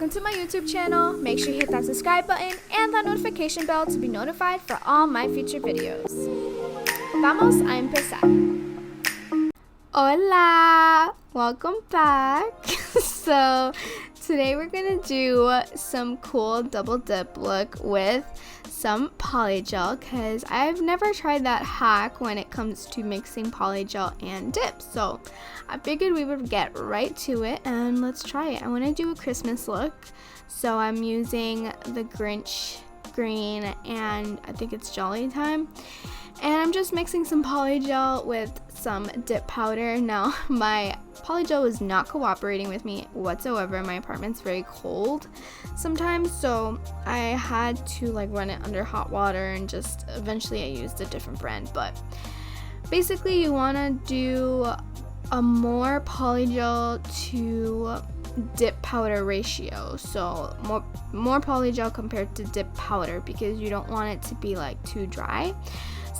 welcome to my YouTube channel. Make sure you hit that subscribe button and that notification bell to be notified for all my future videos. Vamos a empezar. Hola! Welcome back. So today we're gonna do some cool double dip look with some polygel because I've never tried that hack when it comes to mixing polygel and dip. So I figured we would get right to it and let's try it. I want to do a Christmas look, so I'm using the Grinch green and I think it's Jolly Time. And I'm just mixing some polygel with some dip powder. Now, my polygel was not cooperating with me whatsoever. My apartment's very cold sometimes, so I had to run it under hot water and just eventually I used a different brand. But basically, you want to do a more polygel to dip powder ratio, so more polygel compared to dip powder because you don't want it to be too dry.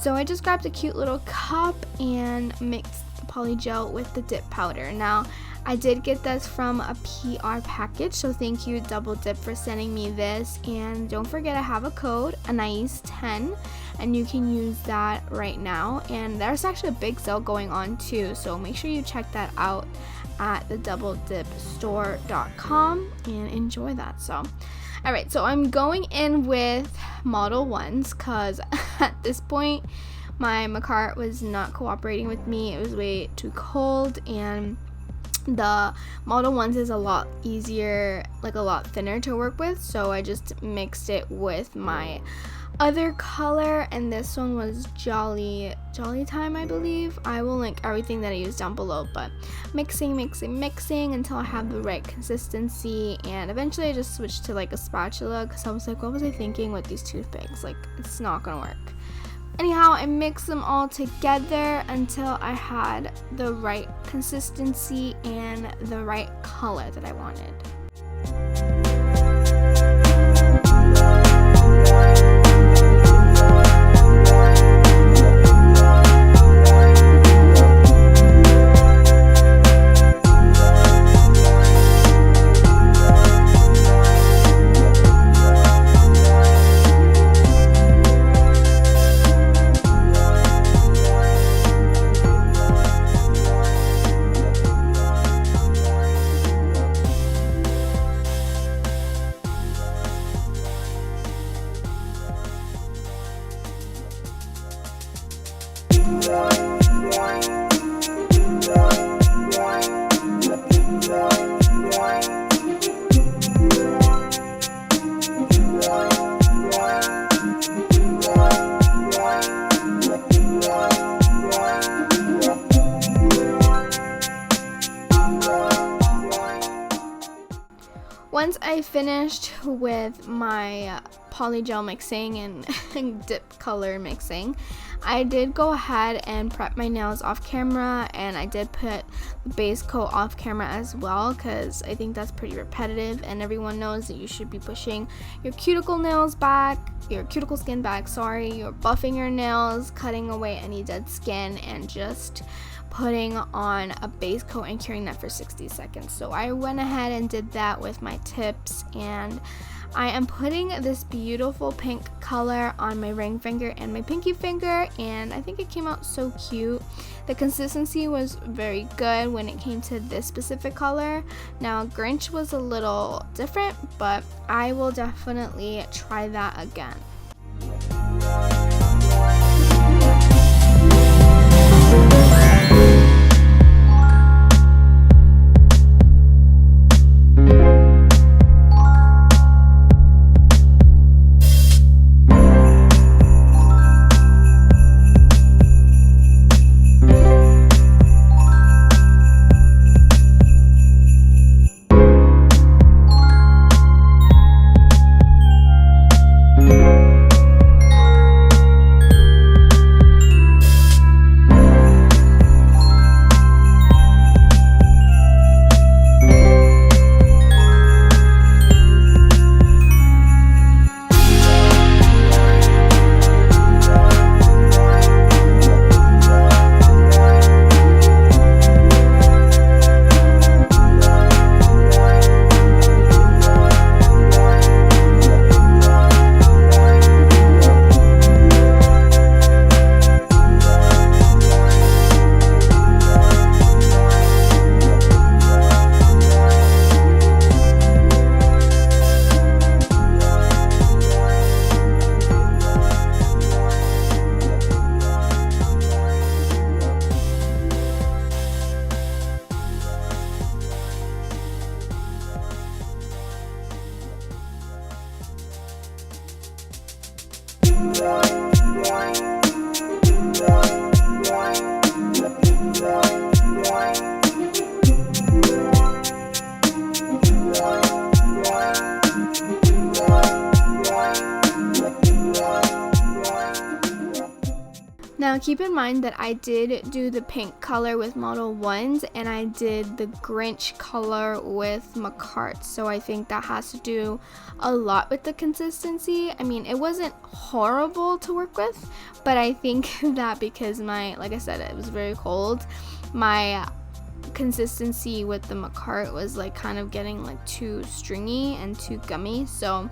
So I just grabbed a cute little cup and mixed the polygel with the dip powder. Now, I did get this from a PR package, so thank you Double Dip for sending me this. And don't forget I have a code, Anais10, and you can use that right now. And there's actually a big sale going on too, so make sure you check that out at the doubledipstore.com and enjoy that. So alright, so I'm going in with Modelones because at this point my Makartt was not cooperating with me. It was way too cold, and the Modelones is a lot easier, a lot thinner to work with, so I just mixed it with my other color, and this one was Jolly Time, I believe. I will link everything that I used down below, but mixing until I have the right consistency. And eventually I just switched to a spatula because I was like, what was I thinking with these toothpicks? It's not gonna work. Anyhow, I mixed them all together until I had the right consistency and the right color that I wanted. Once I finished with my polygel mixing and dip color mixing, I did go ahead and prep my nails off camera, and I did put the base coat off camera as well because I think that's pretty repetitive, and everyone knows that you should be pushing your cuticle skin back, you're buffing your nails, cutting away any dead skin, and just putting on a base coat and curing that for 60 seconds. So I went ahead and did that with my tips, and I am putting this beautiful pink color on my ring finger and my pinky finger, and I think it came out so cute. The consistency was very good when it came to this specific color. Now, Grinch was a little different, but I will definitely try that again. Now keep in mind that I did do the pink color with Modelones and I did the Grinch color with Makartt, so I think that has to do a lot with the consistency. I mean, it wasn't horrible to work with, but I think that because like I said, it was very cold, my consistency with the Makartt was like kind of getting like too stringy and too gummy, so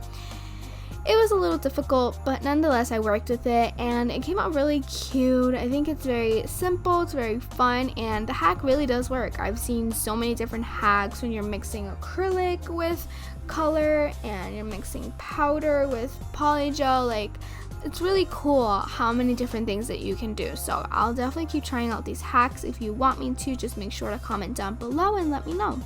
it was a little difficult, but nonetheless I worked with it and it came out really cute. I think it's very simple, it's very fun, and the hack really does work. I've seen so many different hacks when you're mixing acrylic with color and you're mixing powder with polygel. Like, it's really cool how many different things that you can do. So I'll definitely keep trying out these hacks. If you want me to, just make sure to comment down below and let me know.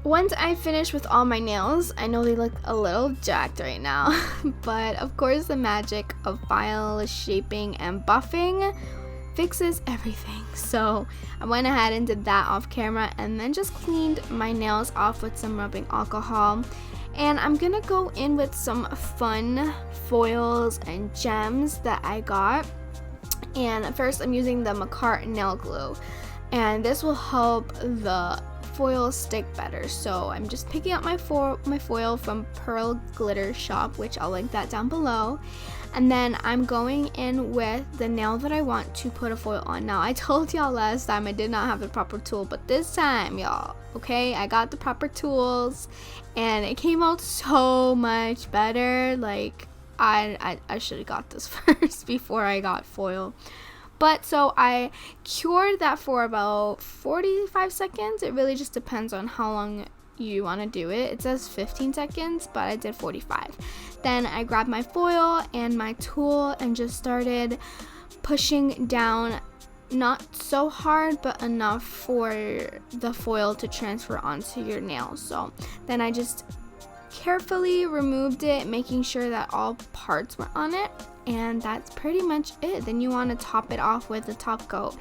Once I finished with all my nails, I know they look a little jacked right now, but of course the magic of file shaping and buffing fixes everything. So I went ahead and did that off camera and then just cleaned my nails off with some rubbing alcohol. And I'm gonna go in with some fun foils and gems that I got. And first I'm using the Makartt nail glue, and this will help the foil stick better. So I'm just picking up my foil from Pearl Glitter Shop, which I'll link that down below. And then I'm going in with the nail that I want to put a foil on. Now, I told y'all last time I did not have the proper tool, but this time, y'all, okay, I got the proper tools and it came out so much better. Like, I should have got this first before I got foil. But so I cured that for about 45 seconds. It really just depends on how long you want to do it. It says 15 seconds, but I did 45. Then I grabbed my foil and my tool and just started pushing down, not so hard, but enough for the foil to transfer onto your nail. So then I just carefully removed it, making sure that all parts were on it, and that's pretty much it. Then you want to top it off with a top coat,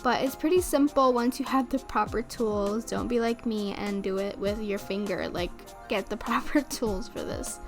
but it's pretty simple once you have the proper tools. Don't be like me and do it with your finger. Like, get the proper tools for this.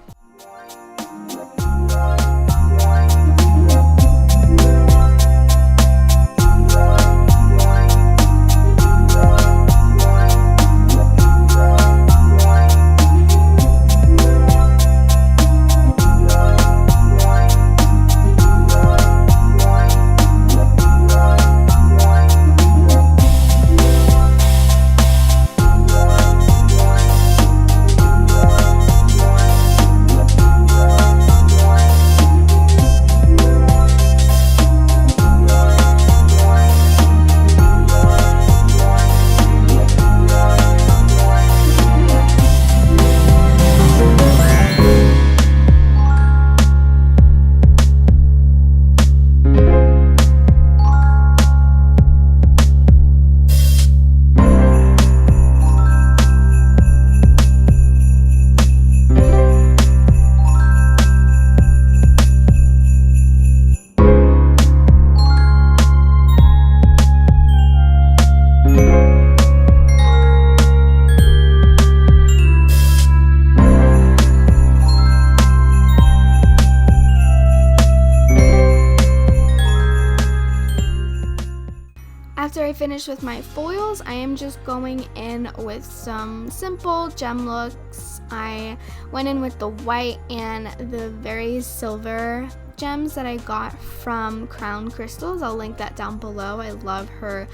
After I finish with my foils, I am just going in with some simple gem looks. I went in with the white and the very silver gems that I got from Crown Crystals. I'll link that down below. I love her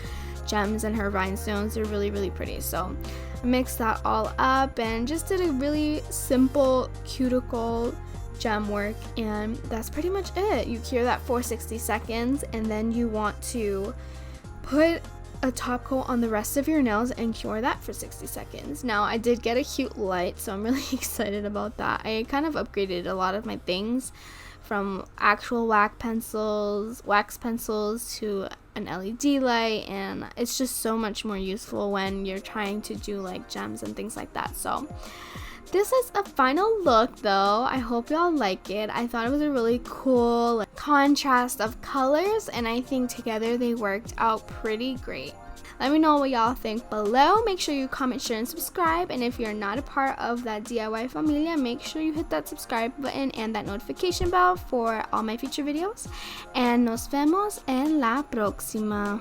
gems and her rhinestones. They're really, really pretty. So I mixed that all up and just did a really simple cuticle gem work, and that's pretty much it. You cure that for 60 seconds, and then you want to put a top coat on the rest of your nails and cure that for 60 seconds. Now, I did get a cute light, so I'm really excited about that. I kind of upgraded a lot of my things from actual wax pencils to an LED light, and it's just so much more useful when you're trying to do like gems and things like that. So this is a final look though. I hope y'all like it. I thought it was a really cool contrast of colors, and I think together they worked out pretty great. Let me know what y'all think below. Make sure you comment, share, and subscribe. And if you're not a part of that DIY Familia, make sure you hit that subscribe button and that notification bell for all my future videos. And nos vemos en la próxima.